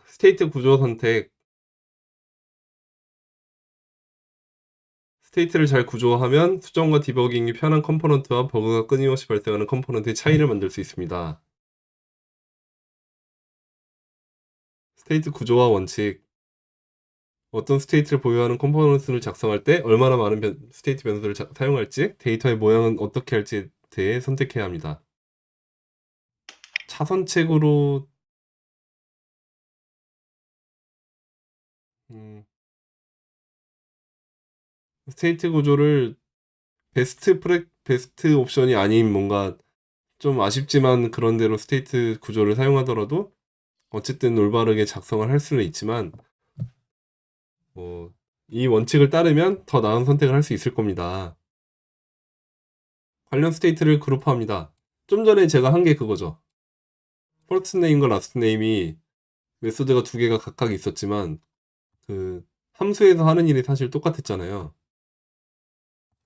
스테이트 구조 선택. 스테이트를 잘 구조화하면 수정과 디버깅이 편한 컴포넌트와 버그가 끊임없이 발생하는 컴포넌트의 차이를 만들 수 있습니다. 스테이트 구조화 원칙. 어떤 스테이트를 보유하는 컴포넌트를 작성할 때 얼마나 많은 스테이트 변수를 사용할지, 데이터의 모양은 어떻게 할지에 대해 선택해야 합니다. 차선책으로 스테이트 구조를 베스트 옵션이 아닌 뭔가 좀 아쉽지만 그런 대로 스테이트 구조를 사용하더라도 어쨌든 올바르게 작성을 할 수는 있지만 이 원칙을 따르면 더 나은 선택을 할 수 있을 겁니다. 관련 스테이트를 그룹화합니다. 좀 전에 제가 한 게 그거죠. 퍼스트 네임과 라스트 네임이 메소드가 두 개가 각각 있었지만 그 함수에서 하는 일이 사실 똑같았잖아요.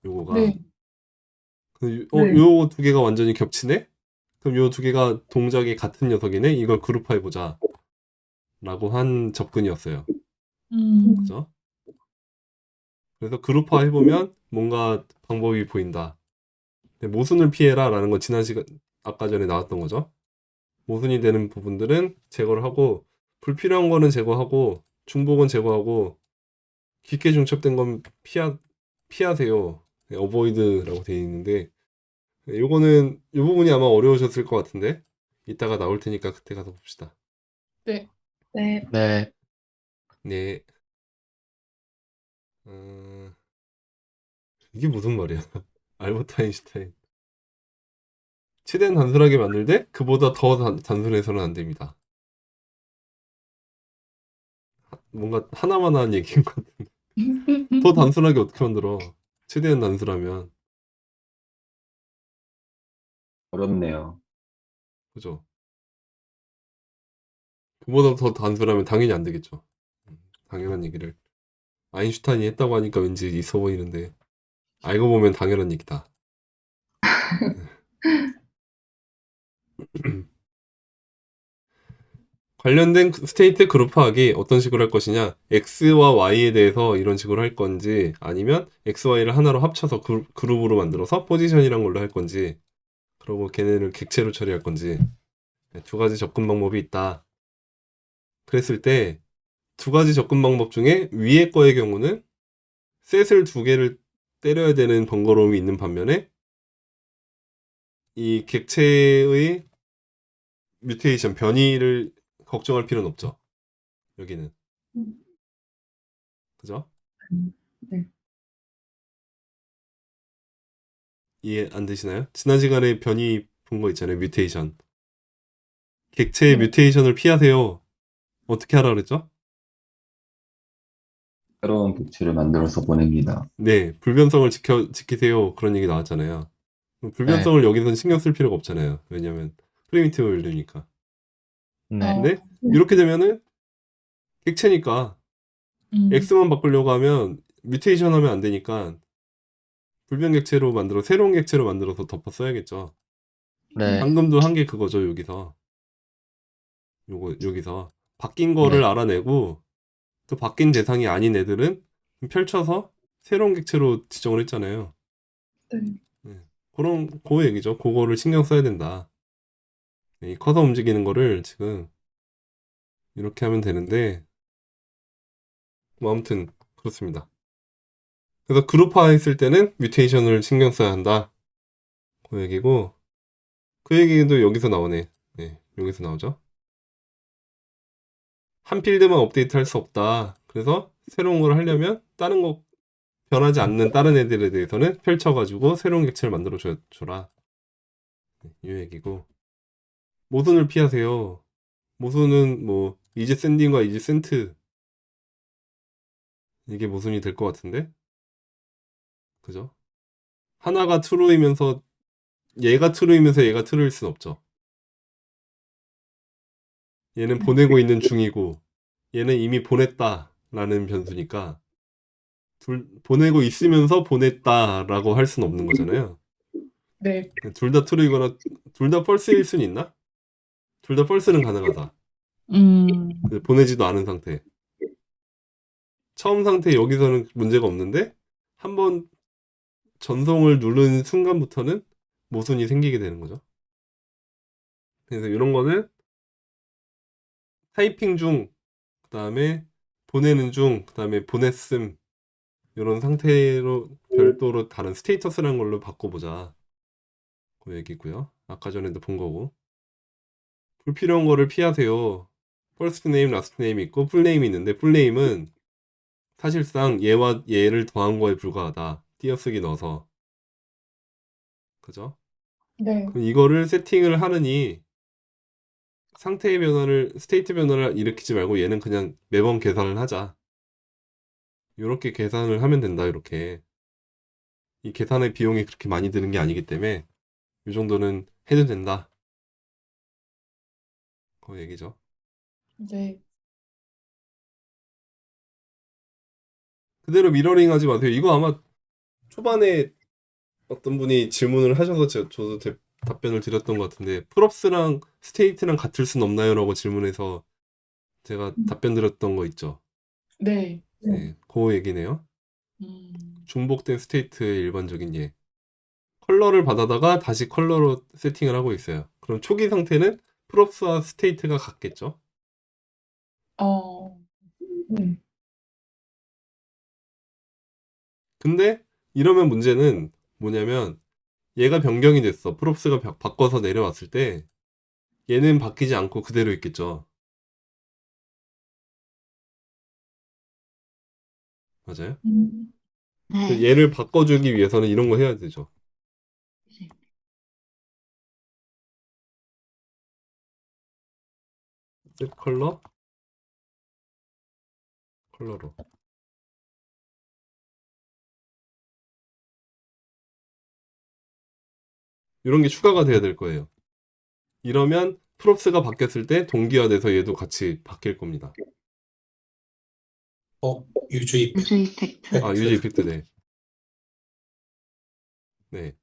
요거가 네. 네. 요 두 개가 완전히 겹치네? 그럼 요 두 개가 동작이 같은 녀석이네? 이걸 그룹화해보자 라고 한 접근이었어요. 그죠? 그래서 그룹화 해보면 뭔가 방법이 보인다. 근데 모순을 피해라 라는 건 지난 시간 아까 전에 나왔던 거죠. 모순이 되는 부분들은 제거를 하고 불필요한 거는 제거하고 중복은 제거하고 깊게 중첩된 건 피하세요. 어보이드라고 되어 있는데 요거는 요 부분이 아마 어려우셨을 것 같은데 이따가 나올 테니까 그때 가서 봅시다. 네. 네. 네. 네. 어, 이게 무슨 말이야? 알버트 아인슈타인. 최대한 단순하게 만들되 그보다 더 단순해서는 안 됩니다. 뭔가 하나만 하는 얘기인 것 같은데. 더 단순하게 어떻게 만들어? 최대한 단순하면. 어렵네요. 그죠? 그보다 더 단순하면 당연히 안 되겠죠. 당연한 얘기를. 아인슈타인이 했다고 하니까 왠지 있어 보이는데, 알고 보면 당연한 얘기다. 관련된 스테이트 그룹화하기 어떤 식으로 할 것이냐, X와 Y에 대해서 이런 식으로 할 건지, 아니면 X, Y를 하나로 합쳐서 그룹으로 만들어서 포지션이란 걸로 할 건지, 그리고 걔네를 객체로 처리할 건지, 두 가지 접근 방법이 있다. 그랬을 때, 두 가지 접근 방법 중에 위의 거의 경우는 셋을 두 개를 때려야 되는 번거로움이 있는 반면에 이 객체의 뮤테이션, 변이를 걱정할 필요는 없죠. 여기는. 그죠? 네. 이해 안 되시나요? 지난 시간에 변이 본 거 있잖아요. 뮤테이션. 객체의 네. 뮤테이션을 피하세요. 어떻게 하라 그랬죠? 새로운 객체를 만들어서 보냅니다. 네, 불변성을 지키세요. 그런 얘기 나왔잖아요. 불변성을 여기서는 신경 쓸 필요가 없잖아요. 왜냐면 프리미티브 밸류니까. 네. 근데 이렇게 되면은 객체니까 X만 바꾸려고 하면 뮤테이션 하면 안 되니까 불변 객체로 새로운 객체로 만들어서 덮어 써야겠죠. 네. 방금도 한 게 그거죠, 여기서. 여기서. 바뀐 거를 네. 알아내고 그 바뀐 대상이 아닌 애들은 펼쳐서 새로운 객체로 지정을 했잖아요. 네. 네. 그 얘기죠. 그거를 신경 써야 된다. 이 커서 움직이는 거를 지금 이렇게 하면 되는데, 뭐 아무튼 그렇습니다. 그래서 그룹화 했을 때는 뮤테이션을 신경 써야 한다. 그 얘기고, 그 얘기도 여기서 나오네. 네, 여기서 나오죠. 한 필드만 업데이트 할 수 없다. 그래서 새로운 걸 하려면 다른 거 변하지 않는 다른 애들에 대해서는 펼쳐가지고 새로운 객체를 만들어 줘라. 이 얘기고. 모순을 피하세요. 모순은 뭐 이지 샌딩과 이지 센트 이게 모순이 될 것 같은데, 그죠? 하나가 true이면서 얘가 true이면서 얘가 true일 순 없죠. 얘는 보내고 있는 중이고 얘는 이미 보냈다라는 변수니까 보내고 있으면서 보냈다라고 할 수는 없는 거잖아요. 네. 둘 다 true이거나 둘 다 false일 수는 있나? 둘 다 false는 가능하다. 보내지도 않은 상태. 처음 상태 여기서는 문제가 없는데 한번 전송을 누른 순간부터는 모순이 생기게 되는 거죠. 그래서 이런 거는 타이핑 중, 그 다음에 보내는 중, 그 다음에 보냈음 이런 상태로 별도로 다른 스테이터스라는 걸로 바꿔보자. 그 얘기고요. 아까 전에도 본 거고. 불필요한 거를 피하세요. 퍼스트 네임, 라스트 네임이 있고 풀네임이 있는데 풀네임은 사실상 얘와 얘를 더한 거에 불과하다. 띄어쓰기 넣어서. 그죠? 네. 그럼 이거를 세팅을 하느니 상태의 변화를, 스테이트 변화를 일으키지 말고 얘는 그냥 매번 계산을 하자. 이렇게 계산을 하면 된다, 이렇게. 이 계산의 비용이 그렇게 많이 드는 게 아니기 때문에 이 정도는 해도 된다. 그 얘기죠. 네. 그대로 미러링 하지 마세요. 이거 아마 초반에 어떤 분이 질문을 하셔서 저도 답변을 드렸던 것 같은데 프롭스랑 스테이트랑 같을 순 없나요? 라고 질문해서 제가 답변 드렸던 거 있죠. 네. 네, 그 얘기네요. 음. 중복된 스테이트의 일반적인 예. 컬러를 받아다가 다시 컬러로 세팅을 하고 있어요. 그럼 초기 상태는 프롭스와 스테이트가 같겠죠? 네. 근데 이러면 문제는 뭐냐면 얘가 변경이 됐어. 프롭스가 바꿔서 내려왔을 때 얘는 바뀌지 않고 그대로 있겠죠. 맞아요? 네. 얘를 바꿔주기 위해서는 이런 거 해야 되죠. 셋 컬러로. 이런 게 추가가 돼야 될 거예요. 이러면 프롭스가 바뀌었을 때 동기화돼서 얘도 같이 바뀔 겁니다. 유주 이펙트. 유주 이펙트. 아, 유지 이펙트, 네. 네.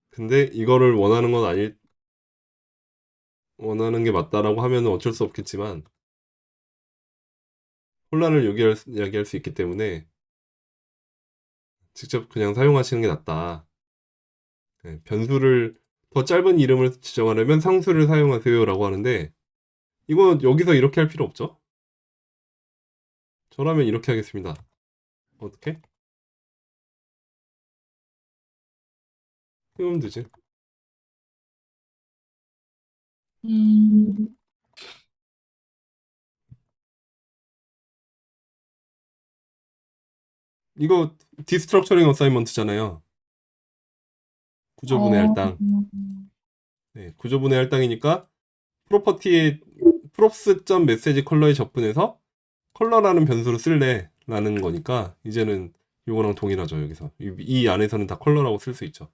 근데 이거를 원하는 게 맞다라고 하면 어쩔 수 없겠지만, 혼란을 야기할 수 있기 때문에, 직접 그냥 사용하시는 게 낫다. 네, 더 짧은 이름을 지정하려면 상수를 사용하세요라고 하는데, 이거 여기서 이렇게 할 필요 없죠? 저라면 이렇게 하겠습니다. 어떻게? 해보면 되지. 이거 디스트럭처링 어사이먼트잖아요. 구조분해 할당. 네, 구조분해 할당이니까 프로퍼티에 props.message 컬러에 접근해서 컬러라는 변수로 쓸래 라는 거니까 이제는 이거랑 동일하죠. 여기서 이 안에서는 다 컬러라고 쓸 수 있죠.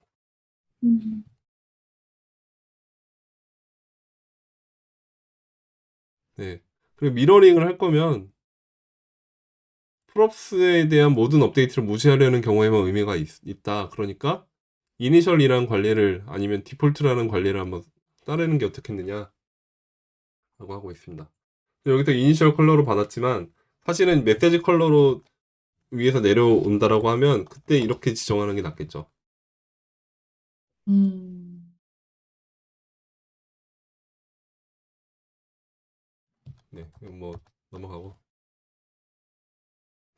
네. 그리고 미러링을 할 거면 props에 대한 모든 업데이트를 무시하려는 경우에만 의미가 있다. 그러니까 이니셜이라는 관리를 아니면 디폴트라는 관리를 한번 따르는 게 어떻겠느냐 라고 하고 있습니다. 여기서 이니셜 컬러로 받았지만 사실은 메시지 컬러로 위에서 내려온다라고 하면 그때 이렇게 지정하는 게 낫겠죠. 네, 이건 뭐 넘어가고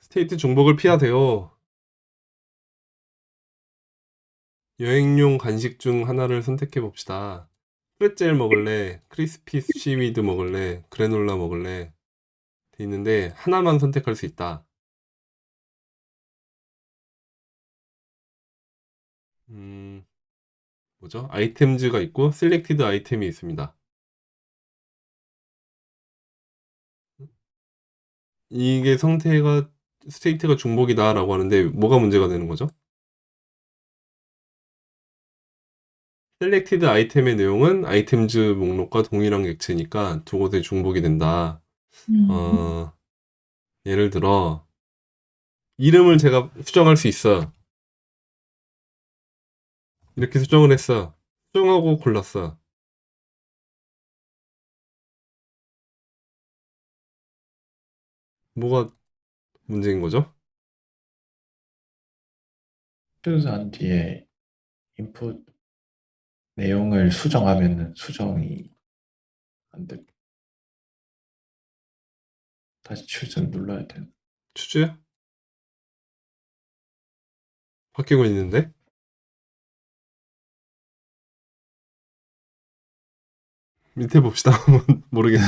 스테이트 중복을 피하세요. 여행용 간식 중 하나를 선택해 봅시다. 프레첼 먹을래? 크리스피 시위드 먹을래? 그래놀라 먹을래? 돼 있는데 하나만 선택할 수 있다. 뭐죠? 아이템즈가 있고 셀렉티드 아이템이 있습니다. 이게 스테이트가 중복이다라고 하는데 뭐가 문제가 되는 거죠? 셀렉티드 아이템의 내용은 아이템즈 목록과 동일한 객체니까 두 곳에 중복이 된다. 예를 들어 이름을 제가 수정할 수 있어요. 이렇게 수정을 했어. 수정하고 골랐어. 뭐가 문제인 거죠? 추천한 뒤에 인풋 내용을 수정하면 수정이 안 돼. 다시 추천 눌러야 돼. 추즈? 바뀌고 있는데? 밑에 봅시다. 모르겠고.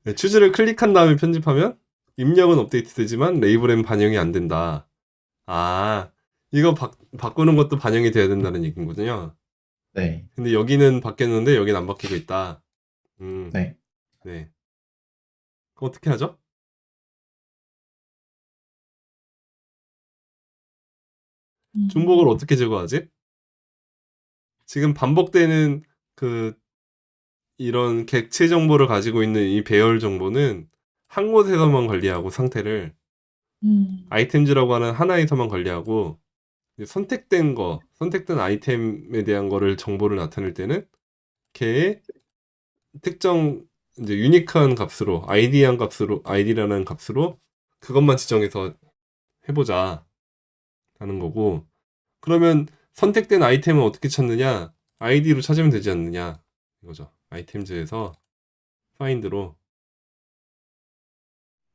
네, 추즈를 클릭한 다음에 편집하면 입력은 업데이트되지만 레이블엔 반영이 안 된다. 아, 이거 바꾸는 것도 반영이 돼야 된다는 얘기거든요. 네, 근데 여기는 바뀌었는데 여기는 안 바뀌고 있다. 네. 네. 그럼 어떻게 하죠? 중복을 어떻게 제거하지? 지금 반복되는 이런 객체 정보를 가지고 있는 이 배열 정보는 한 곳에서만 관리하고 상태를 아이템즈라고 하는 하나에서만 관리하고 이제 선택된 아이템에 대한 거를 정보를 나타낼 때는 걔의 특정 이제 유니크한 값으로 아이디라는 값으로 그것만 지정해서 해보자 하는 거고 그러면 선택된 아이템은 어떻게 찾느냐? 아이디로 찾으면 되지 않느냐 이거죠. 아이템즈에서 파인드로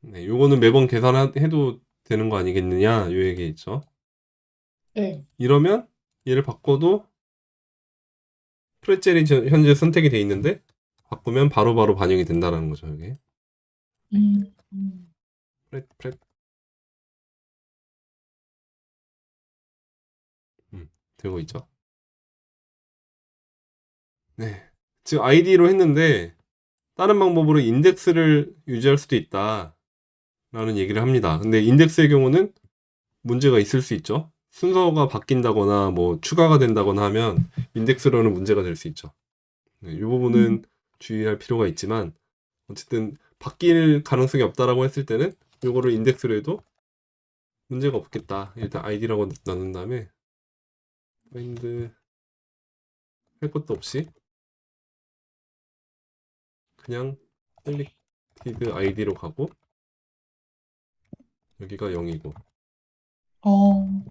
네, 요거는 매번 계산해도 되는 거 아니겠느냐 요 얘기 있죠. 네. 이러면 얘를 바꿔도 프레첼이 현재 선택이 돼 있는데 바꾸면 바로바로 반영이 된다는 거죠. 이게 프레 되고 있죠. 네, 지금 아이디로 했는데 다른 방법으로 인덱스를 유지할 수도 있다 라는 얘기를 합니다. 근데 인덱스의 경우는 문제가 있을 수 있죠. 순서가 바뀐다거나 뭐 추가가 된다거나 하면 인덱스로는 문제가 될 수 있죠. 네, 이 부분은 주의할 필요가 있지만 어쨌든 바뀔 가능성이 없다라고 했을 때는 이거를 인덱스로 해도 문제가 없겠다. 일단 아이디라고 넣는 다음에 파인드 할 것도 없이 그냥 셀렉티드 아이디로 가고 여기가 0이고 어,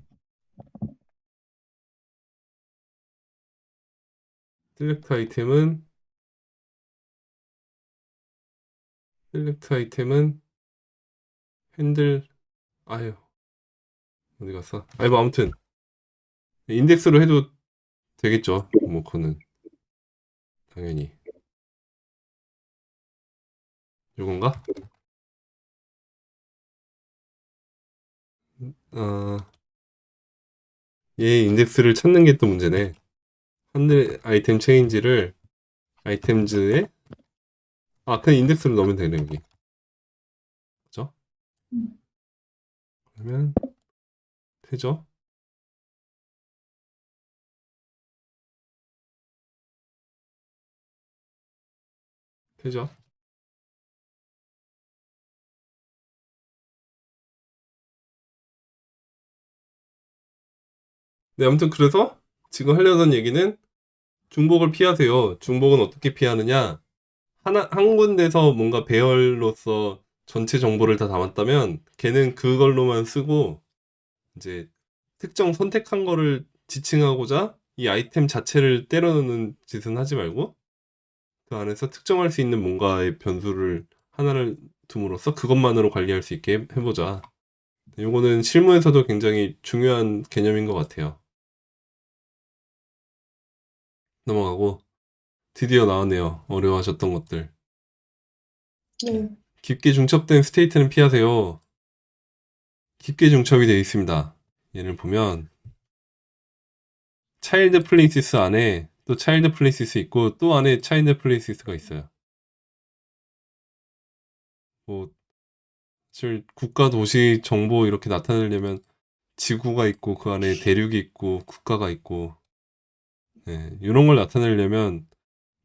셀렉트 아이템은 핸들 아유 어디 갔어? 아니 뭐 아무튼 인덱스로 해도 되겠죠. 뭐 그거는 당연히 요건가? 어, 얘 인덱스를 찾는 게 또 문제네. 한들 아이템 체인지를 아이템즈에 그냥 인덱스를 넣으면 되네 여기. 그죠? 그러면 되죠? 되죠? 네, 아무튼 그래서 지금 하려던 얘기는 중복을 피하세요. 중복은 어떻게 피하느냐? 한 군데서 뭔가 배열로서 전체 정보를 다 담았다면 걔는 그걸로만 쓰고 이제 특정 선택한 거를 지칭하고자 이 아이템 자체를 때려넣는 짓은 하지 말고 그 안에서 특정할 수 있는 뭔가의 변수를 하나를 둠으로써 그것만으로 관리할 수 있게 해보자. 요거는 실무에서도 굉장히 중요한 개념인 것 같아요. 넘어가고 드디어 나왔네요. 어려워하셨던 것들. 네. 깊게 중첩된 스테이트는 피하세요. 깊게 중첩이 되어 있습니다. 얘를 보면 차일드 플레이시스 안에 또 차일드 플레이시스 있고 또 안에 차일드 플레이시스가 있어요. 뭐 사실 국가 도시 정보 이렇게 나타내려면 지구가 있고 그 안에 대륙이 있고 국가가 있고 이런 걸 나타내려면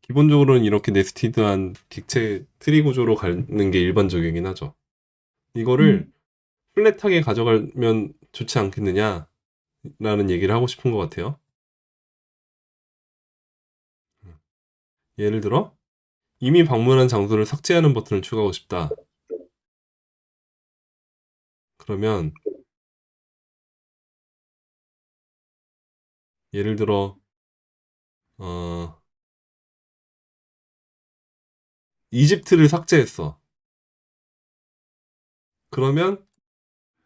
기본적으로는 이렇게 네스티드한 객체 트리 구조로 가는 게 일반적이긴 하죠. 이거를 플랫하게 가져가면 좋지 않겠느냐 라는 얘기를 하고 싶은 것 같아요. 예를 들어 이미 방문한 장소를 삭제하는 버튼을 추가하고 싶다. 그러면 예를 들어 어, 이집트를 삭제했어. 그러면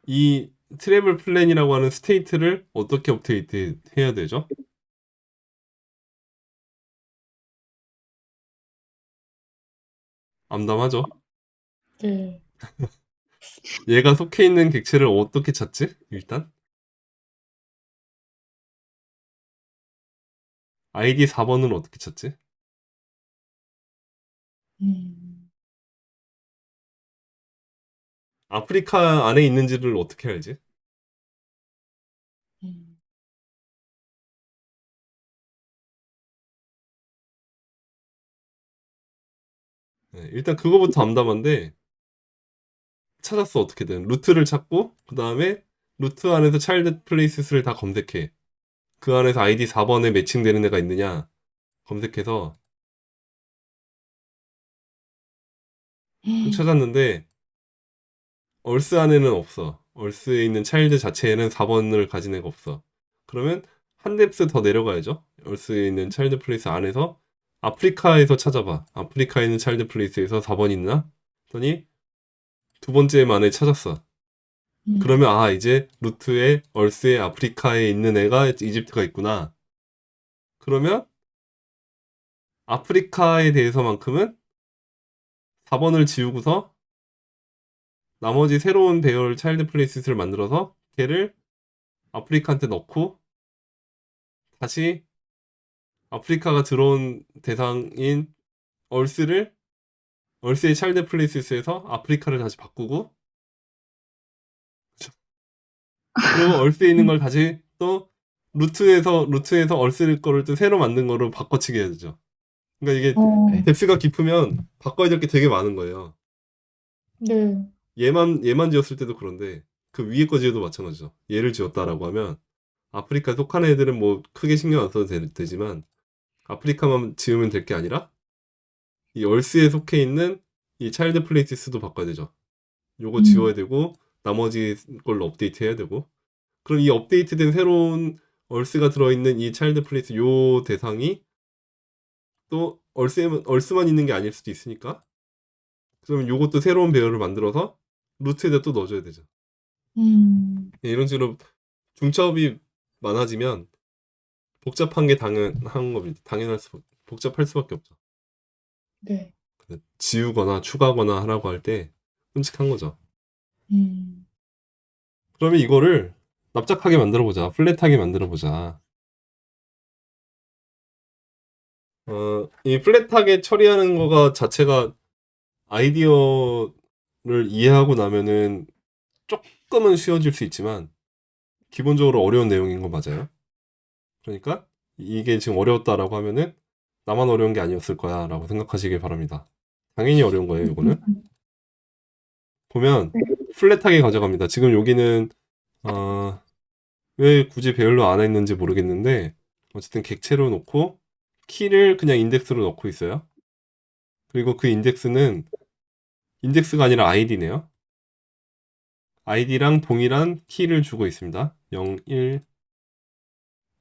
이 트래블 플랜이라고 하는 스테이트를 어떻게 업데이트 해야 되죠? 암담하죠? 네. 얘가 속해 있는 객체를 어떻게 찾지? 일단 아이디 4번은 어떻게 찾지? 음, 아프리카 안에 있는지를 어떻게 알지? 음, 네, 일단 그거부터 암담한데 찾았어 어떻게든 루트를 찾고 그 다음에 루트 안에서 차일드 플레이스를 다 검색해. 그 안에서 아이디 4번에 매칭되는 애가 있느냐 검색해서 찾았는데 얼스 안에는 없어. 얼스에 있는 차일드 자체에는 4번을 가진 애가 없어. 그러면 한 뎁스 더 내려가야죠. 얼스에 있는 차일드 플레이스 안에서 아프리카에서 찾아봐. 아프리카에 있는 차일드 플레이스에서 4번 있나? 했더니 두 번째 만에 찾았어. 그러면 아 이제 루트에 얼스에 아프리카에 있는 애가 이집트가 있구나. 그러면 아프리카에 대해서만큼은 4번을 지우고서 나머지 새로운 배열 차일드 플레이스를 만들어서 걔를 아프리카한테 넣고 다시 아프리카가 들어온 대상인 얼스를 얼스의 차일드 플레이스에서 아프리카를 다시 바꾸고 그리고 얼스에 있는 걸 다시 또 루트에서 얼스 거를 또 새로 만든 거로 바꿔치기 해야 되죠. 그러니까 이게 어, 뎁스가 깊으면 바꿔야 될 게 되게 많은 거예요. 네. 얘만 지었을 때도 그런데 그 위에 거 지어도 마찬가지죠. 얘를 지었다라고 하면 아프리카에 속한 애들은 뭐 크게 신경 안 써도 되지만 아프리카만 지으면 될 게 아니라 이 얼스에 속해 있는 이 차일드 플레이스도 바꿔야 되죠. 요거 지워야 되고 나머지 걸로 업데이트 해야 되고 그럼 이 업데이트된 새로운 얼스가 들어있는 이 차일드 플레이스 요 대상이 또 얼스만 있는 게 아닐 수도 있으니까 그러면 요것도 새로운 배열을 만들어서 루트에다 또 넣어줘야 되죠. 이런 식으로 중첩이 많아지면 복잡한 게 당연한 겁니다. 복잡할 수밖에 없죠. 네. 지우거나 추가하거나 하라고 할 때 끔찍한 거죠. 음, 그러면 이거를 납작하게 만들어보자. 플랫하게 만들어보자. 이 플랫하게 처리하는 거가 자체가 아이디어를 이해하고 나면은 조금은 쉬워질 수 있지만 기본적으로 어려운 내용인 거 맞아요. 그러니까 이게 지금 어려웠다라고 하면은 나만 어려운 게 아니었을 거야 라고 생각하시길 바랍니다. 당연히 어려운 거예요, 이거는. 보면 플랫하게 가져갑니다. 지금 여기는 왜 굳이 배열로 안 했는지 모르겠는데 어쨌든 객체로 놓고 키를 그냥 인덱스로 넣고 있어요. 그리고 그 인덱스가 아니라 아이디네요. 아이디랑 동일한 키를 주고 있습니다. 0, 1,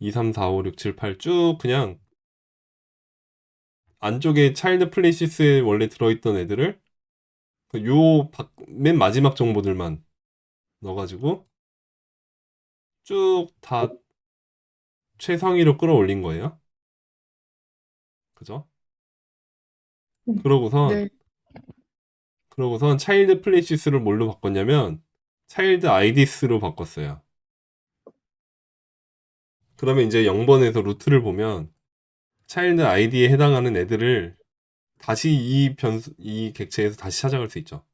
2, 3, 4, 5, 6, 7, 8 쭉 그냥 안쪽에 차일드 플레이시스에 원래 들어있던 애들을 맨 마지막 정보들만 넣어가지고 쭉 다 최상위로 끌어올린 거예요. 그죠? 네. 그러고선 차일드 플레이시스를 뭘로 바꿨냐면 차일드 아이디스로 바꿨어요. 그러면 이제 0번에서 루트를 보면 차일드 아이디에 해당하는 애들을 다시 이 객체에서 다시 찾아갈 수 있죠.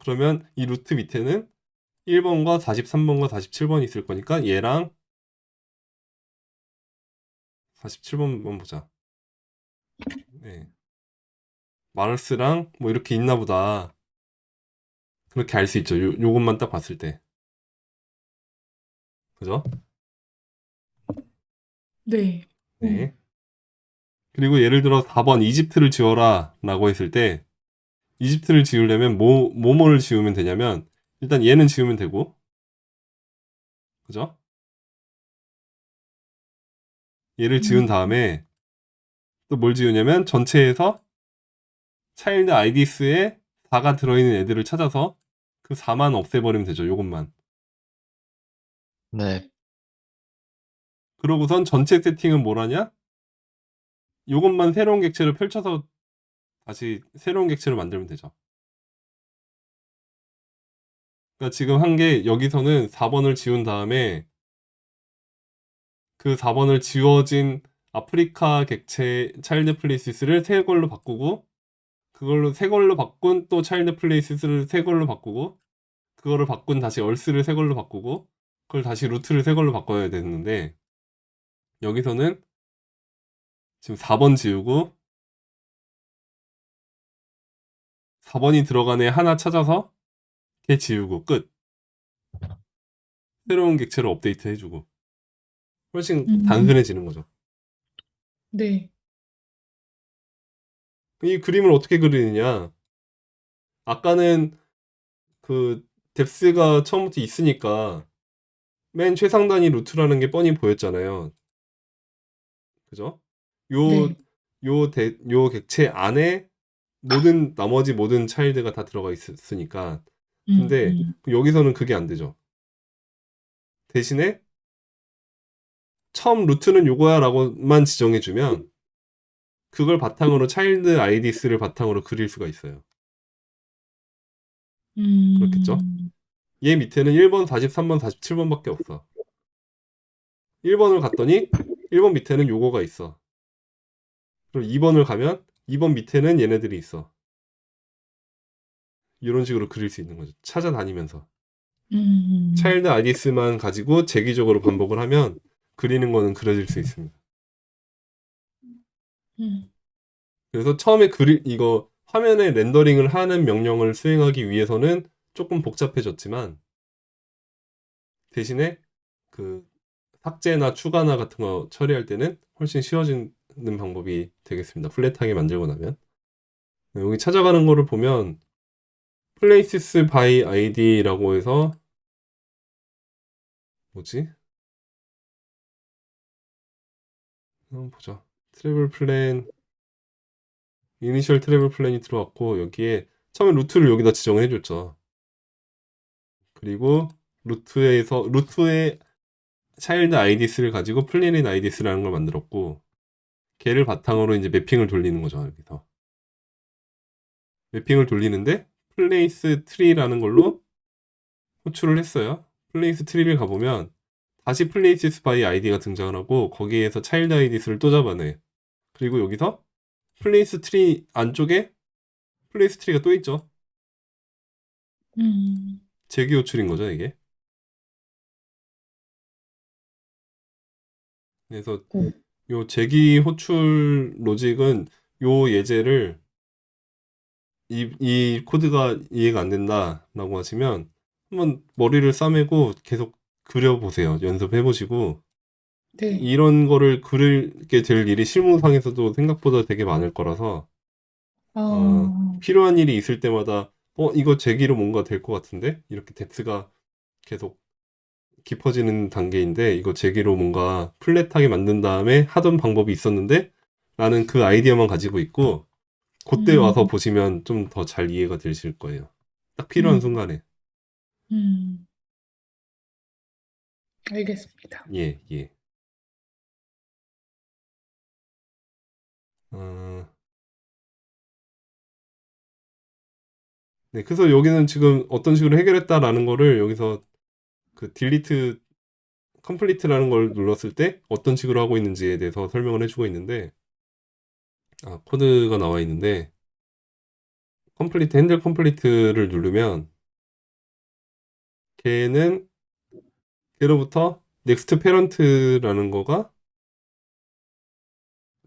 그러면 이 루트 밑에는 1번과 43번과 47번이 있을 거니까 얘랑 47번 보자. 네. 마르스랑 뭐 이렇게 있나 보다. 그렇게 알 수 있죠. 요것만 딱 봤을 때. 그죠? 네. 네. 그리고 예를 들어 4번 이집트를 지워라 라고 했을 때 이집트를 지우려면 뭐를 지우면 되냐면 일단 얘는 지우면 되고 그죠? 얘를 지운 다음에 또 뭘 지우냐면 전체에서 차일드 아이디스에 4가 들어있는 애들을 찾아서 그 4만 없애버리면 되죠. 요것만. 네. 그러고선 전체 세팅은 뭐라냐? 요것만 새로운 객체로 펼쳐서 다시 새로운 객체로 만들면 되죠. 그러니까 지금 한 게 여기서는 4번을 지운 다음에 그 4번을 지워진 아프리카 객체 차일드 플레이시스를 새 걸로 바꾸고 그걸로 새 걸로 바꾼 또 차일드 플레이시스를 새 걸로 바꾸고 그거를 바꾼 다시 얼스를 새 걸로 바꾸고 그걸 다시 루트를 새 걸로 바꿔야 되는데 여기서는 지금 4번 지우고 4번이 들어간 애 하나 찾아서 걔 지우고 끝. 새로운 객체를 업데이트 해주고 훨씬 단순해지는 거죠. 네. 이 그림을 어떻게 그리느냐? 아까는 그 뎁스가 처음부터 있으니까 맨 최상단이 루트라는 게 뻔히 보였잖아요. 그죠? 네. 요 객체 안에 나머지 모든 차일드가 다 들어가 있으니까. 근데 여기서는 그게 안 되죠. 대신에 처음 루트는 요거야 라고만 지정해주면 그걸 바탕으로 차일드 아이디스를 바탕으로 그릴 수가 있어요. 그렇겠죠? 얘 밑에는 1번, 43번, 47번밖에 없어. 1번을 갔더니 1번 밑에는 요거가 있어. 그럼 2번을 가면 2번 밑에는 얘네들이 있어. 이런 식으로 그릴 수 있는 거죠. 찾아다니면서. 차일드 아이디스만 가지고 재기적으로 반복을 하면 그리는 거는 그려질 수 있습니다. 그래서 처음에 이거 화면에 렌더링을 하는 명령을 수행하기 위해서는 조금 복잡해졌지만 대신에 그 삭제나 추가나 같은 거 처리할 때는 훨씬 쉬워지는 방법이 되겠습니다. 플랫하게 만들고 나면. 여기 찾아가는 거를 보면 places by id라고 해서 뭐지? 한번 보자. 트래블 플랜 이니셜 트래블 플랜이 들어왔고 여기에 처음에 루트를 여기다 지정을 해줬죠. 그리고 루트의 차일드 아이디스를 가지고 플랜인 아이디스라는 걸 만들었고 걔를 바탕으로 이제 매핑을 돌리는 거죠. 여기서 매핑을 돌리는데 플레이스 트리라는 걸로 호출을 했어요. 플레이스 트리를 가보면 다시 플레이스 바이 아이디가 등장을 하고 거기에서 차일드 아이디스를 또 잡아내. 그리고 여기서 플레이스 트리 안쪽에 플레이스 트리가 또 있죠. 재기 호출인 거죠, 이게. 그래서 요 재기 호출 로직은 요 예제를 이 코드가 이해가 안 된다라고 하시면 한번 머리를 싸매고 계속 그려보세요. 연습해보시고 네. 이런 거를 그리게 될 일이 실무상에서도 생각보다 되게 많을 거라서 필요한 일이 있을 때마다 이거 재기로 뭔가 될 것 같은데 이렇게 뎁스가 계속 깊어지는 단계인데 이거 재기로 뭔가 플랫하게 만든 다음에 하던 방법이 있었는데 나는 그 아이디어만 가지고 있고 그때 와서 보시면 좀 더 잘 이해가 되실 거예요. 딱 필요한 순간에. 알겠습니다. 예. 네, 그래서 여기는 지금 어떤 식으로 해결했다라는 거를 여기서 그 딜리트 컴플리트라는 걸 눌렀을 때 어떤 식으로 하고 있는지에 대해서 설명을 해주고 있는데 코드가 나와 있는데 컴플리트 핸들 컴플리트를 누르면 걔로부터 넥스트 페런트라는 거가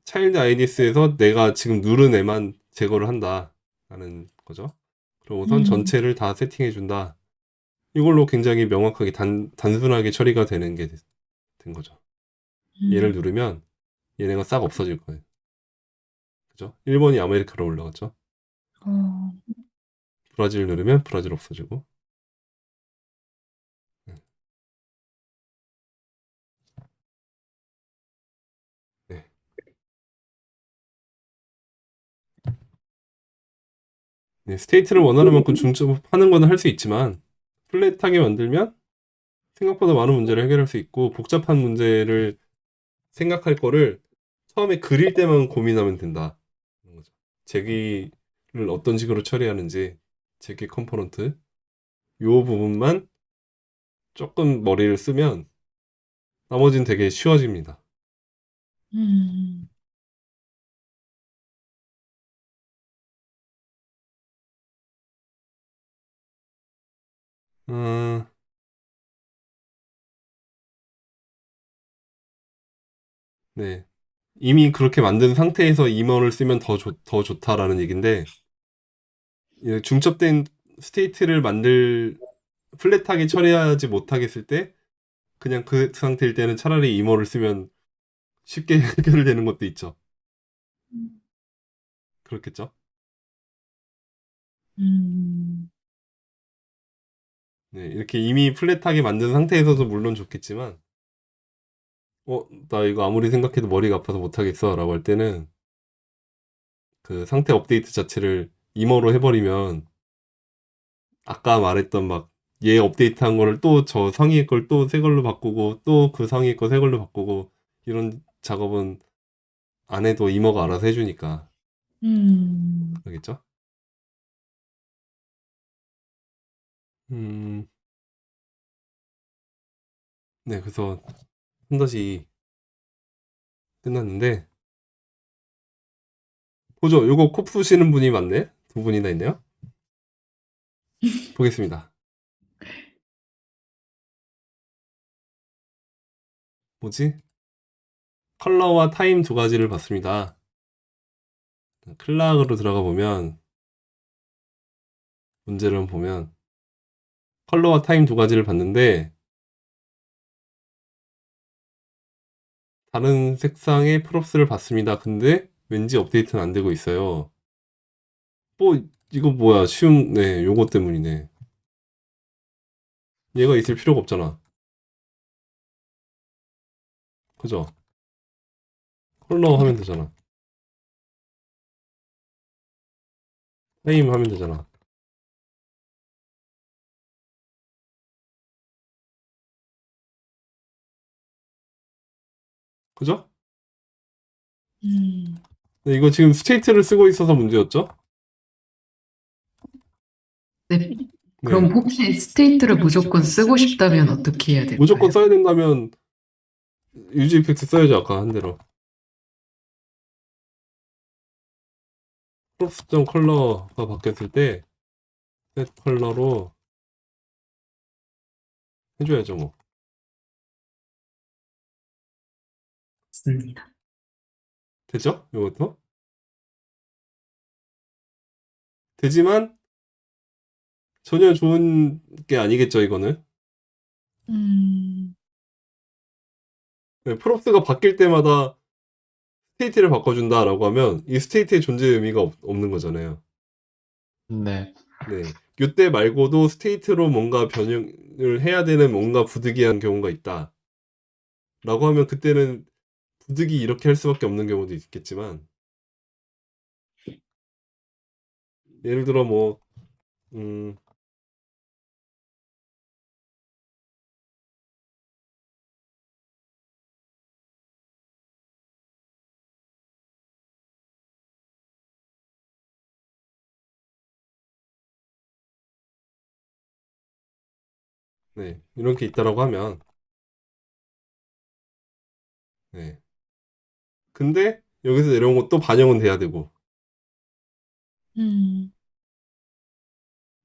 차일드 아이디스에서 내가 지금 누른 애만 제거를 한다라는 거죠. 그럼 우선 전체를 다 세팅해 준다. 이걸로 굉장히 명확하게 단순하게 처리가 되는 게 된 거죠. 얘를 누르면 얘네가 싹 없어질 거예요. 그죠? 1번이 아메리카로 올라갔죠. 어, 브라질 누르면 브라질 없어지고. 네. 네, 스테이트를 원하는 만큼 중첩하는 거는 할 수 있지만 플랫하게 만들면 생각보다 많은 문제를 해결할 수 있고 복잡한 문제를 생각할 거를 처음에 그릴 때만 고민하면 된다. 그런 거죠. 제기를 어떤 식으로 처리하는지 제기 컴포넌트 요 부분만 조금 머리를 쓰면 나머지는 되게 쉬워집니다. 음, 음, 네. 이미 그렇게 만든 상태에서 임어를 쓰면 더 좋다라는 얘긴데 이 중첩된 스테이트를 플랫하게 처리하지 못하겠을 때 그냥 그 상태일 때는 차라리 임어를 쓰면 쉽게 해결되는 것도 있죠. 그렇겠죠? 음, 네, 이렇게 이미 플랫하게 만든 상태에서도 물론 좋겠지만, 나 이거 아무리 생각해도 머리가 아파서 못하겠어 라고 할 때는 그 상태 업데이트 자체를 임어로 해버리면 아까 말했던 막 얘 업데이트 한 거를 또 저 상위의 걸 또 새 걸로 바꾸고 또 그 상위의 거 새 걸로 바꾸고 이런 작업은 안 해도 임어가 알아서 해주니까. 음, 알겠죠? 음, 네, 그래서 한 덧이 끝났는데, 보죠. 요거 코 푸시는 분이 많네? 두 분이나 있네요? 보겠습니다. 뭐지? 컬러와 타임 두 가지를 봤습니다. 클락으로 들어가 보면, 문제를 보면, 컬러와 타임 두 가지를 봤는데, 다른 색상의 프롭스를 봤습니다. 근데 왠지 업데이트는 안 되고 있어요. 이거 뭐야. 네, 요거 때문이네. 얘가 있을 필요가 없잖아. 그죠? 컬러 하면 되잖아. 타임 하면 되잖아. 그죠? 음. 네, 이거 지금 스테이트를 쓰고 있어서 문제였죠? 네. 네. 그럼 혹시 스테이트를 무조건 쓰고 싶다면 어떻게 해야 될까요? 무조건 써야 된다면 유지 이펙트 써야죠. 아까 한 대로. 프롭스점 컬러가 바뀌었을 때 셋 컬러로 해줘야죠 뭐. 맞습니다. 되죠? 이것도? 되지만 전혀 좋은 게 아니겠죠 이거는. 음, 네, 프롭스가 바뀔 때마다 스테이트를 바꿔준다라고 하면 이 스테이트의 존재 의미가 없는 거잖아요. 네. 네. 이때 말고도 스테이트로 뭔가 변형을 해야 되는 뭔가 부득이한 경우가 있다. 라고 하면 그때는 부득이 이렇게 할 수밖에 없는 경우도 있겠지만 예를 들어 뭐 음, 네, 이런 게 있다라고 하면 네. 근데 여기서 내려온 것도 반영은 돼야 되고 음,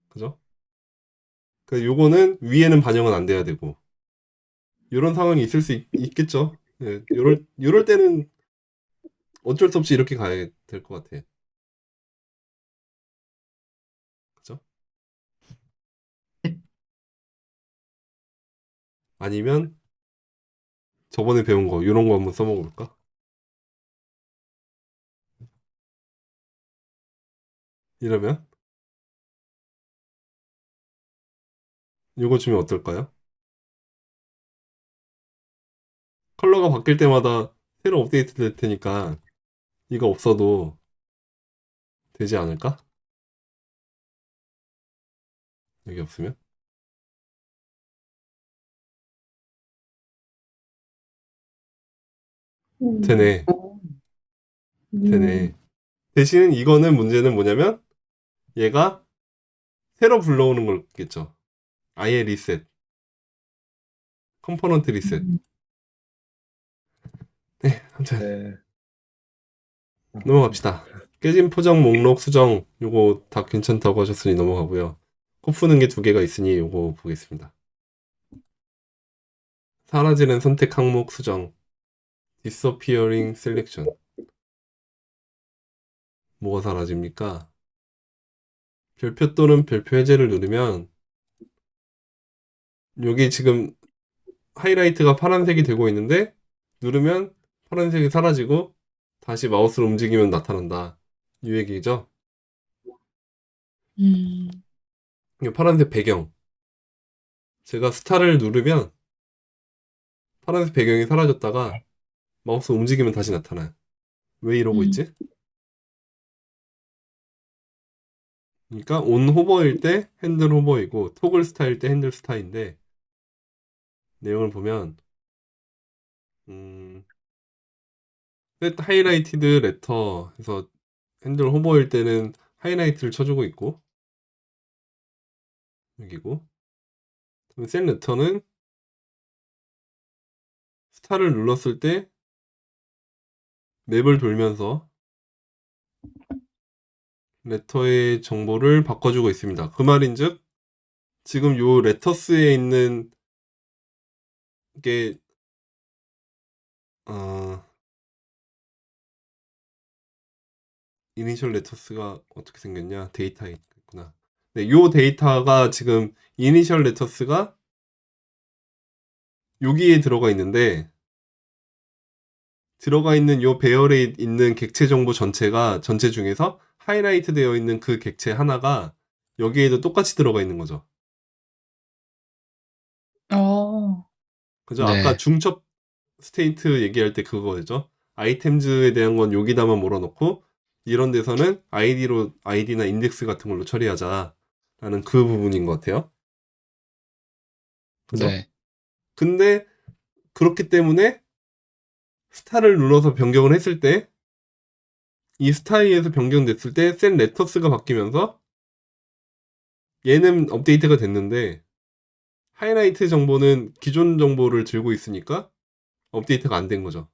그죠? 그 요거는 위에는 반영은 안 돼야 되고 이런 상황이 있을 수 겠죠 네, 요럴 때는 어쩔 수 없이 이렇게 가야 될 것 같아. 그죠? 네. 아니면 저번에 배운 거 이런 거 한번 써먹어볼까? 이러면 이거 주면 어떨까요? 컬러가 바뀔 때마다 새로 업데이트 될 테니까 이거 없어도 되지 않을까? 여기 없으면? 되네. 되네. 대신 이거는 문제는 뭐냐면 얘가 새로 불러오는 거겠죠. 아예 리셋. 컴포넌트 리셋. 네, 아무튼 네. 넘어갑시다. 깨진 포장 목록 수정 요거 다 괜찮다고 하셨으니 넘어가고요. 코 푸는 게 두 개가 있으니 요거 보겠습니다. 사라지는 선택 항목 수정. disappearing selection. 뭐가 사라집니까? 별표 또는 별표 해제를 누르면 여기 지금 하이라이트가 파란색이 되고 있는데 누르면 파란색이 사라지고 다시 마우스를 움직이면 나타난다. 이 얘기죠. 음, 이게 파란색 배경. 제가 스타를 누르면 파란색 배경이 사라졌다가 마우스 움직이면 다시 나타나요. 왜 이러고 있지? 그러니까 온 호버일 때 핸들 호버이고 토글 스타일 때 핸들 스타인데 내용을 보면 set 하이라이티드 레터 해서 핸들 호버일 때는 하이라이트를 쳐주고 있고 여기고 set 레터는 스타를 눌렀을 때 맵을 돌면서 레터의 정보를 바꿔주고 있습니다. 그 말인즉 지금 요 레터스에 있는 게 이니셜 레터스가 어떻게 생겼냐? 데이터에 있구나. 네, 요 데이터가 지금 이니셜 레터스가 여기에 들어가 있는데 들어가 있는 요 배열에 있는 객체 정보 전체가 전체 중에서 하이라이트 되어 있는 그 객체 하나가 여기에도 똑같이 들어가 있는 거죠. 어, 그죠? 아까 네. 중첩 스테이트 얘기할 때 그거죠. 아이템즈에 대한 건 여기다만 몰아넣고 이런 데서는 아이디나 인덱스 같은 걸로 처리하자라는 그 부분인 것 같아요. 그죠? 네. 근데 그렇기 때문에 스타를 눌러서 변경을 했을 때 이 스타일에서 변경됐을 때 센 레터스가 바뀌면서 얘는 업데이트가 됐는데 하이라이트 정보는 기존 정보를 들고 있으니까 업데이트가 안 된 거죠.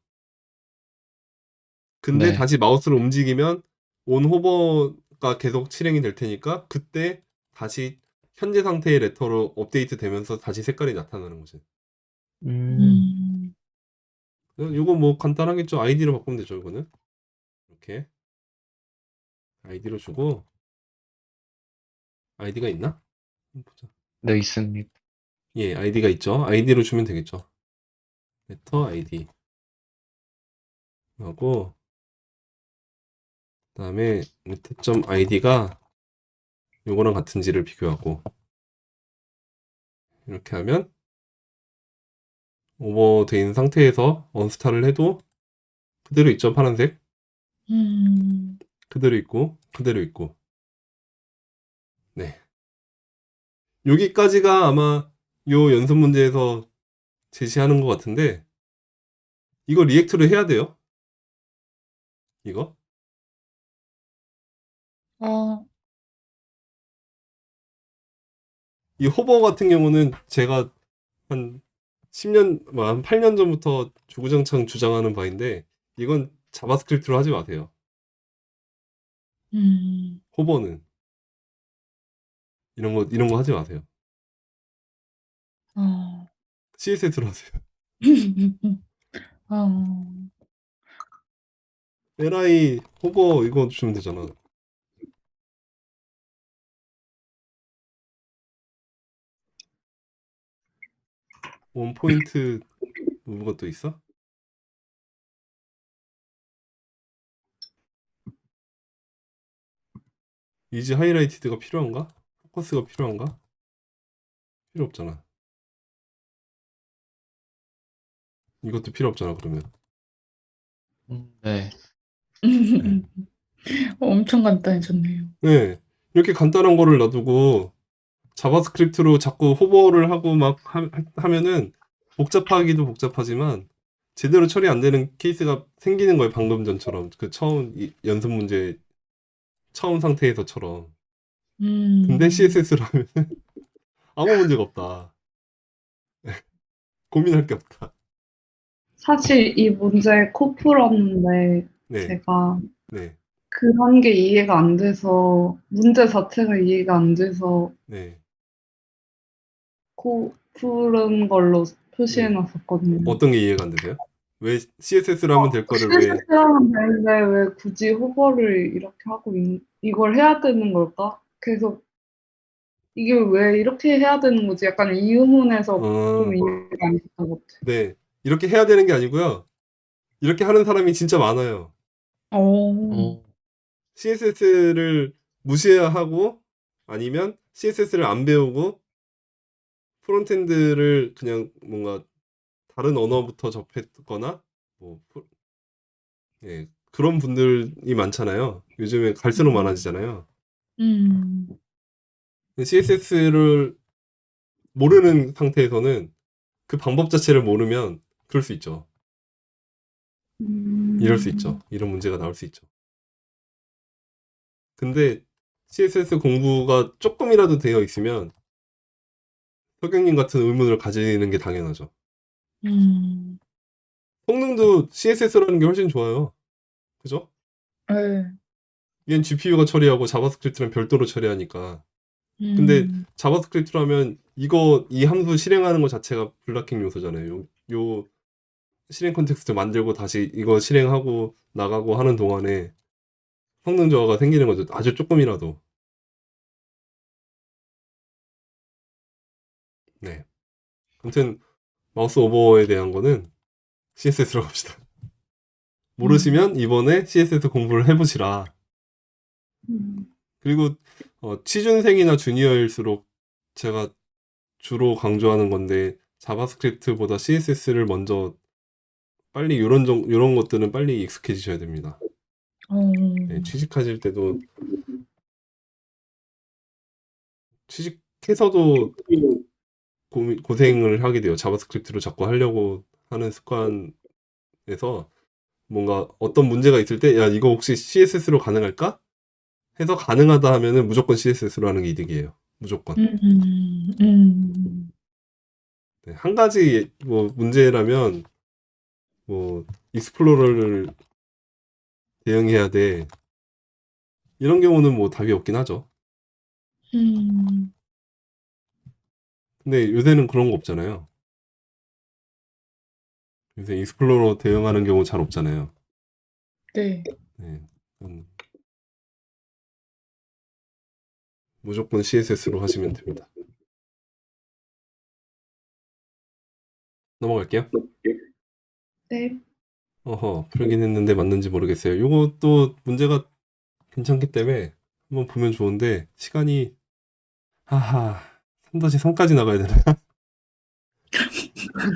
근데 네. 다시 마우스를 움직이면 온 호버가 계속 실행이 될 테니까 그때 다시 현재 상태의 레터로 업데이트 되면서 다시 색깔이 나타나는 거지. 음, 이거 뭐 간단하겠죠. 아이디로 바꾸면 되죠, 이거는. 이렇게 아이디로 주고 아이디가 있나? 보자. 네, 있습니다. 예, 아이디가 있죠. 아이디로 주면 되겠죠. 레터 아이디 하고 그다음에 레터.점 아이디가 요거랑 같은지를 비교하고 이렇게 하면 오버된 상태에서 언스타를 해도 그대로 있죠. 파란색 음, 그대로 있고 그대로 있고 네 여기까지가 아마 요 연습 문제에서 제시하는 것 같은데 이거 리액트로 해야 돼요. 이거 어, 이 호버 같은 경우는 제가 한 10년, 한 8년 전부터 주구장창 주장하는 바인데 이건 자바스크립트로 하지 마세요. 음, 호버는 이런 거 하지 마세요. 어, CSS로 하세요. 어, LI 호버 이거 주면 되잖아. 원 포인트 무브 것도 있어? 이지 하이라이티드가 필요한가? 포커스가 필요한가? 필요 없잖아. 이것도 필요 없잖아, 그러면. 네. 엄청 간단해졌네요. 네. 이렇게 간단한 거를 놔두고 자바스크립트로 자꾸 호버를 하고 막 하면은 복잡하기도 복잡하지만 제대로 처리 안 되는 케이스가 생기는 거예요. 방금 전처럼. 그 처음 연습 문제 처음 상태에서처럼. 근데 CSS로 하면 아무 문제가 없다. 고민할 게 없다. 사실 이 문제 코 풀었는데 네. 제가 네. 그런 게 이해가 안 돼서 문제 자체가 이해가 안 돼서 네. 코 푸른 걸로 표시해 네. 놨었거든요. 어떤 게 이해가 안 되세요? 왜 CSS로 하면 될 거를 왜 CSS라면 되는데 왜 굳이 호버를 이렇게 하고 이걸 해야 되는 걸까? 계속 이게 왜 이렇게 해야 되는 거지? 약간 이 의문에서 좀 이해가 안 됐던 것 같아요. 네. 이렇게 해야 되는 게 아니고요. 이렇게 하는 사람이 진짜 많아요. 오. CSS를 무시하고 아니면 CSS를 안 배우고 프론트엔드를 그냥 뭔가 다른 언어부터 접했거나 뭐 예, 그런 분들이 많잖아요. 요즘에 갈수록 많아지잖아요. CSS를 모르는 상태에서는 그 방법 자체를 모르면 그럴 수 있죠. 이럴 수 있죠. 이런 문제가 나올 수 있죠. 근데 CSS 공부가 조금이라도 되어 있으면 석영님 같은 의문을 가지는 게 당연하죠. 성능도 CSS라는 게 훨씬 좋아요. 그죠? 네. 얘는 GPU가 처리하고 자바스크립트랑 별도로 처리하니까. 근데 자바스크립트라면 이 함수 실행하는 것 자체가 블락킹 요소잖아요. 요 실행 컨텍스트 만들고 다시 이거 실행하고 나가고 하는 동안에 성능 저하가 생기는 거죠. 아주 조금이라도. 네. 아무튼 마우스 오버에 대한 거는 CSS로 합시다. 모르시면 이번에 CSS 공부를 해보시라. 그리고 취준생이나 주니어일수록 제가 주로 강조하는 건데 자바스크립트보다 CSS를 먼저 빨리 요런 것들은 빨리 익숙해지셔야 됩니다. 네, 취직하실 때도 취직해서도 고생을 하게 돼요. 자바스크립트로 자꾸 하려고 하는 습관에서 뭔가 어떤 문제가 있을 때 야 이거 혹시 CSS로 가능할까? 해서 가능하다 하면은 무조건 CSS로 하는 게 이득이에요. 무조건. 네, 한 가지 뭐 문제라면 뭐 익스플로러를 대응해야 돼. 이런 경우는 뭐 답이 없긴 하죠. 근데 요새는 그런 거 없잖아요. 요새 익스플로러 대응하는 경우 잘 없잖아요. 네. 네. 무조건 CSS로 하시면 됩니다. 넘어갈게요. 네. 어허, 풀긴 했는데 맞는지 모르겠어요. 요것도 문제가 괜찮기 때문에 한번 보면 좋은데 시간이 하하 3-3까지 나가야 되나?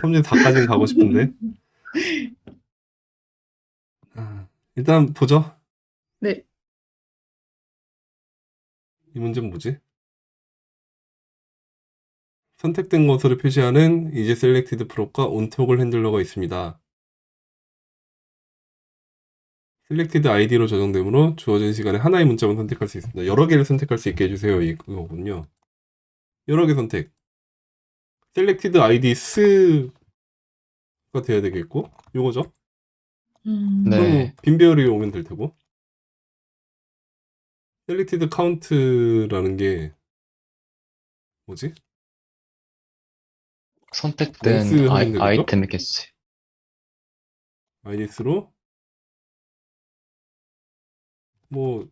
3-4까지는 가고 싶은데 일단 보죠. 네. 이 문제는 뭐지? 선택된 것으로 표시하는 이제 셀렉티드 프롭과 온토글 핸들러가 있습니다. 셀렉티드 아이디로 저장되므로 주어진 시간에 하나의 문자만 선택할 수 있습니다. 여러 개를 선택할 수 있게 해주세요. 이거군요. 여러 개 선택. 셀렉티드 아이디 스가 돼야 되겠고 요거죠. 그럼 네. 빈배열이 오면 될 테고. 셀렉티드 카운트라는 게 뭐지? 선택된 랭스 하면 되겠죠? 아이템이겠지. 아이디스로 뭐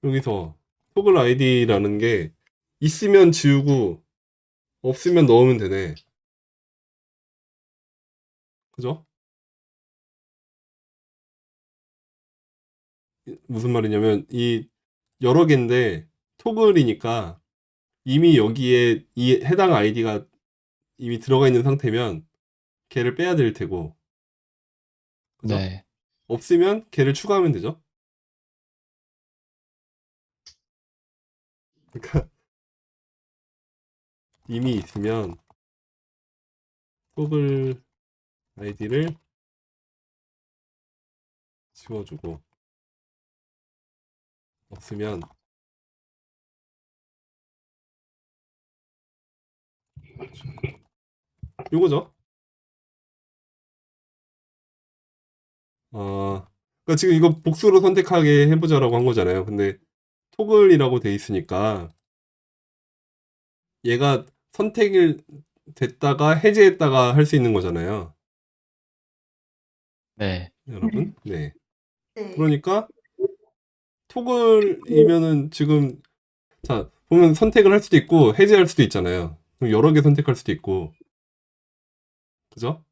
여기서 토글 아이디라는 게 있으면 지우고 없으면 넣으면 되네. 그죠? 무슨 말이냐면 이 여러 개인데 토글이니까 이미 여기에 이 해당 아이디가 이미 들어가 있는 상태면 걔를 빼야 될 테고, 그죠? 네. 없으면 걔를 추가하면 되죠. 그러니까 이미 있으면 토글 아이디를 지워주고, 없으면 요거죠. 그러니까 지금 이거 복수로 선택하게 해보자라고 한 거잖아요. 근데 토글이라고 돼 있으니까 얘가 선택을 됐다가 해제했다가 할 수 있는 거잖아요. 네. 여러분. 네. 네. 그러니까 토글이면은 지금 자 보면 선택을 할 수도 있고 해제할 수도 있잖아요. 그럼 여러 개 선택할 수도 있고, 그죠?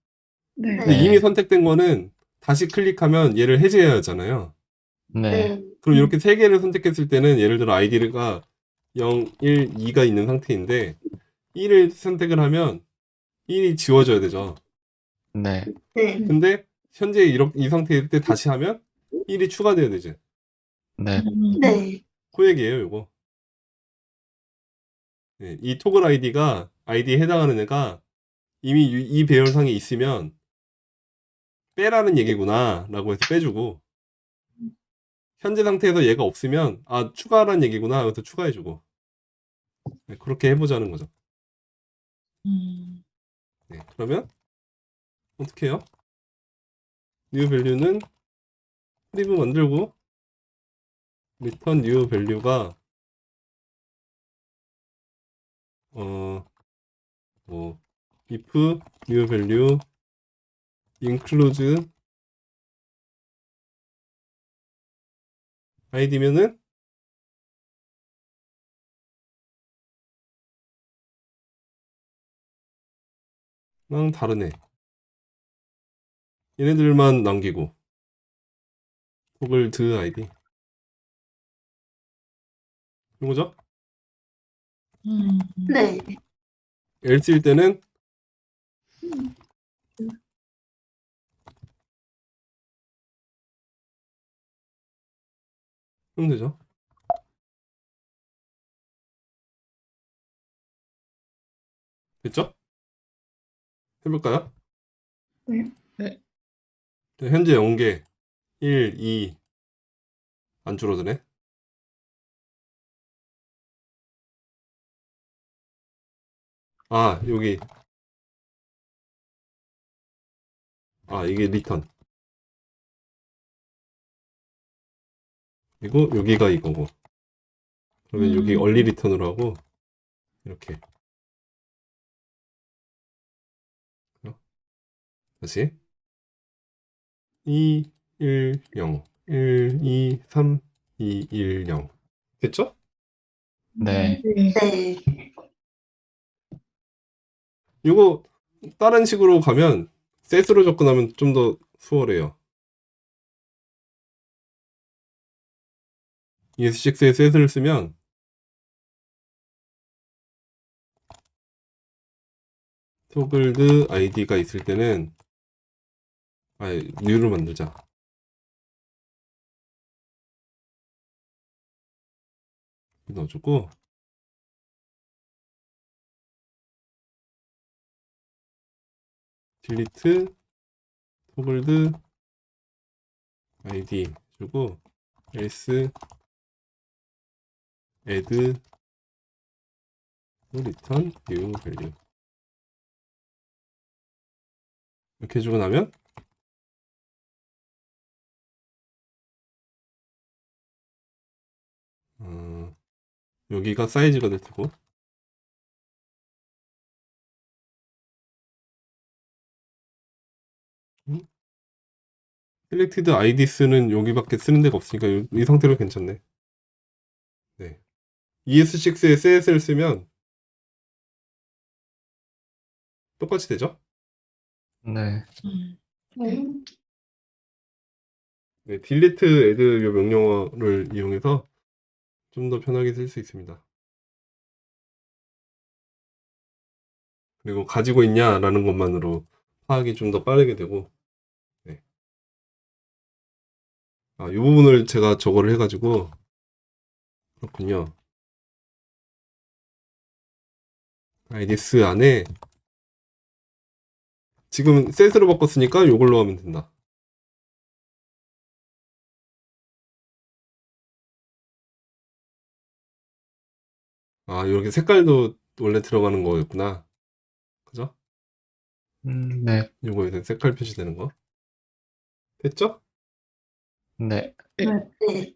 네. 근데 네. 이미 선택된 거는 다시 클릭하면 얘를 해제해야 하잖아요. 네. 그럼 이렇게 세 개를 선택했을 때는 예를 들어 아이디가 0, 1, 2가 있는 상태인데 1을 선택을 하면 1이 지워져야 되죠. 네. 네. 근데 현재 이 상태일 때 다시 하면 1이 추가돼야 되지. 네. 네. 그 얘기예요, 이거. 네, 이 토글 아이디에 해당하는 애가 이미 이 배열상에 있으면 빼라는 얘기구나 라고 해서 빼주고, 현재 상태에서 얘가 없으면 추가라는 얘기구나 해서 추가해주고, 네, 그렇게 해보자는 거죠. 네, 그러면 어떻게 해요? new value는 프리브 만들고 return new value가 if new value includes id면은 랑 다르네. 얘네들만 남기고 토글 드 아이디 이거죠? 네. else일 때는 하면 되죠. 됐죠? 해볼까요? 네. 네. 네, 현재 0개 1, 2 안 줄어드네. 여기 이게 리턴, 그리고 여기가 이거고, 그러면 여기 얼리 리턴으로 하고 이렇게 다시 2, 1, 0 1, 2, 3, 2, 1, 0 됐죠? 네. 네. 네. 이거 다른 식으로 가면 셋으로 접근하면 좀 더 수월해요. ES6에 셋을 쓰면 토글드 아이디가 있을 때는 뉴를 만들자. 넣어주고 딜리트 토글드 아이디 주고 else add return new value 이렇게 해주고 나면 여기가 사이즈가 될 테고, selected IDs는 여기밖에 쓰는 데가 없으니까 이 상태로 괜찮네. 네. ES6에 셋을 쓰면 똑같이 되죠? 네. 네. 네, 딜리트 애드 요 명령어를 이용해서 좀 더 편하게 쓸 수 있습니다. 그리고 가지고 있냐라는 것만으로 파악이 좀 더 빠르게 되고, 네. 이 부분을 제가 저거를 해가지고, 그렇군요. IDS 안에 지금 셋으로 바꿨으니까 이걸로 하면 된다. 이렇게 색깔도 원래 들어가는 거였구나. 그죠? 네, 요거에 색깔 표시되는 거. 됐죠? 네. 네.